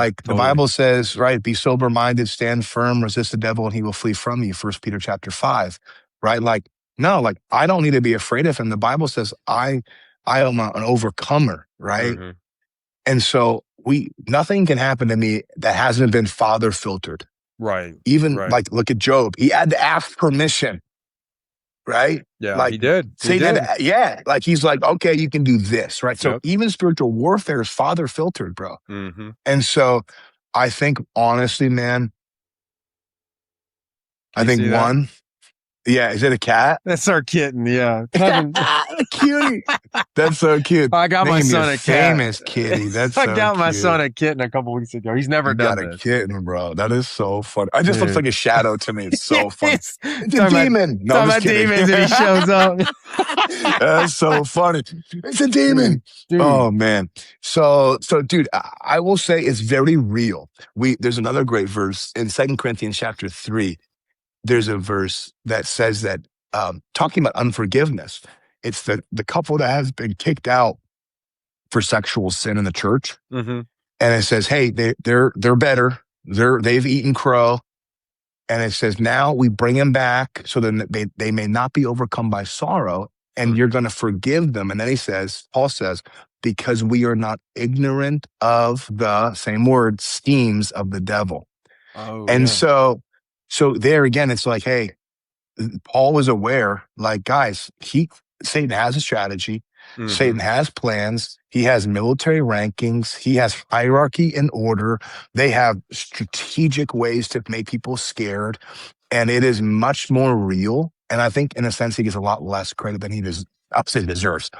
Like the Bible says, right? Be sober minded, stand firm, resist the devil, and he will flee from you. 1 Peter chapter 5, right? Like, no, like I don't need to be afraid of him. The Bible says I am an overcomer, right? Mm-hmm. And so nothing can happen to me that hasn't been Father filtered. Right. Even right. like, look at Job. He had to ask permission, right? Yeah, like he did. Yeah. Like he's like, okay, you can do this, right? So Yep. even spiritual warfare is Father filtered, bro. Mm-hmm. And so I think honestly, man, I think one, yeah, is it a cat? That's our kitten, yeah. Cutie. That's so cute. I got my son a famous kitty. That's so I got my cute. son a kitten a couple weeks ago. He's never done got a this. kitten, bro. That is so funny. It just looks like a shadow to me. It's so funny. It's a demon. No, I'm just kidding. Demons and he shows up. That's so funny. It's a demon. Dude. Oh man. So dude, I will say it's very real. There's another great verse in 2 Corinthians chapter 3. There's a verse that says that talking about unforgiveness. It's the couple that has been kicked out for sexual sin in the church. Mm-hmm. And it says, hey, they're better. They've eaten crow. And it says, now we bring them back so that they may not be overcome by sorrow, and you're going to forgive them. And then Paul says, because we are not ignorant of the same word, schemes of the devil. Oh, and so there again, it's like, hey, Paul was aware, like, guys, Satan has a strategy. Mm-hmm. Satan has plans. He has military rankings. He has hierarchy and order. They have strategic ways to make people scared. And it is much more real. And I think in a sense, he gets a lot less credit than he deserves,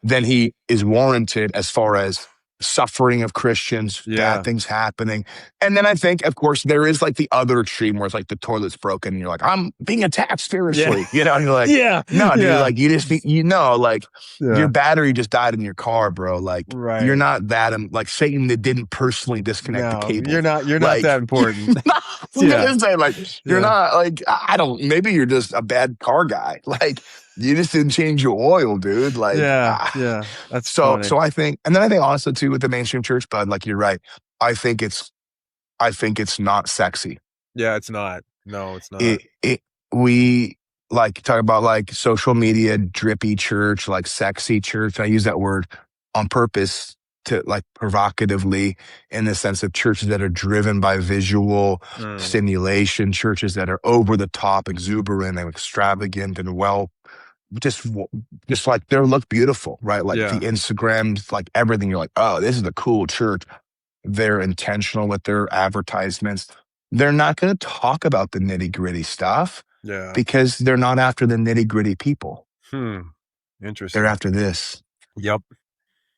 than he is warranted as far as suffering of Christians, bad things happening. And then I think, of course, there is like the other extreme where it's like the toilet's broken and you're like, I'm being attacked spiritually, you know, and you're like, dude, like you just, like your battery just died in your car, bro. Like you're not that, like Satan that didn't personally disconnect the cable. You're not that important. You're not like, maybe you're just a bad car guy. Like, you just didn't change your oil, dude. Like, that's funny. So I think, and then I think also too with the mainstream church, bud, like you're right. I think it's not sexy. Yeah, it's not. No, it's not. We like talk about like social media, drippy church, like sexy church. I use that word on purpose to like provocatively in the sense of churches that are driven by visual stimulation, churches that are over the top, exuberant and extravagant and just like they look beautiful, right? Like the Instagrams, like everything. You're like, oh, this is a cool church. They're intentional with their advertisements. They're not going to talk about the nitty gritty stuff because they're not after the nitty gritty people. Interesting. They're after this. Yep.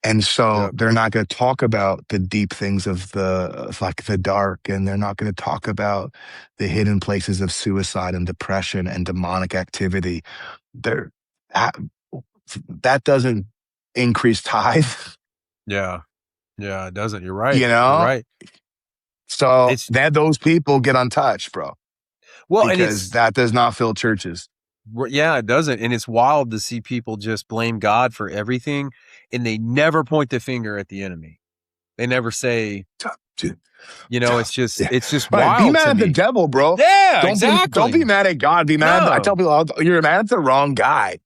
And so they're not going to talk about the deep things of the dark, and they're not going to talk about the hidden places of suicide and depression and demonic activity. That doesn't increase tithe. Yeah, it doesn't. You're right. You know, you're right. So those people get untouched, bro. Well, because that does not fill churches. Yeah, it doesn't. And it's wild to see people just blame God for everything, and they never point the finger at the enemy. They never say, dude, it's just right, wild. Be mad at the devil, bro. Yeah, Don't be mad at God. Be mad. I tell people, you're mad at the wrong guy.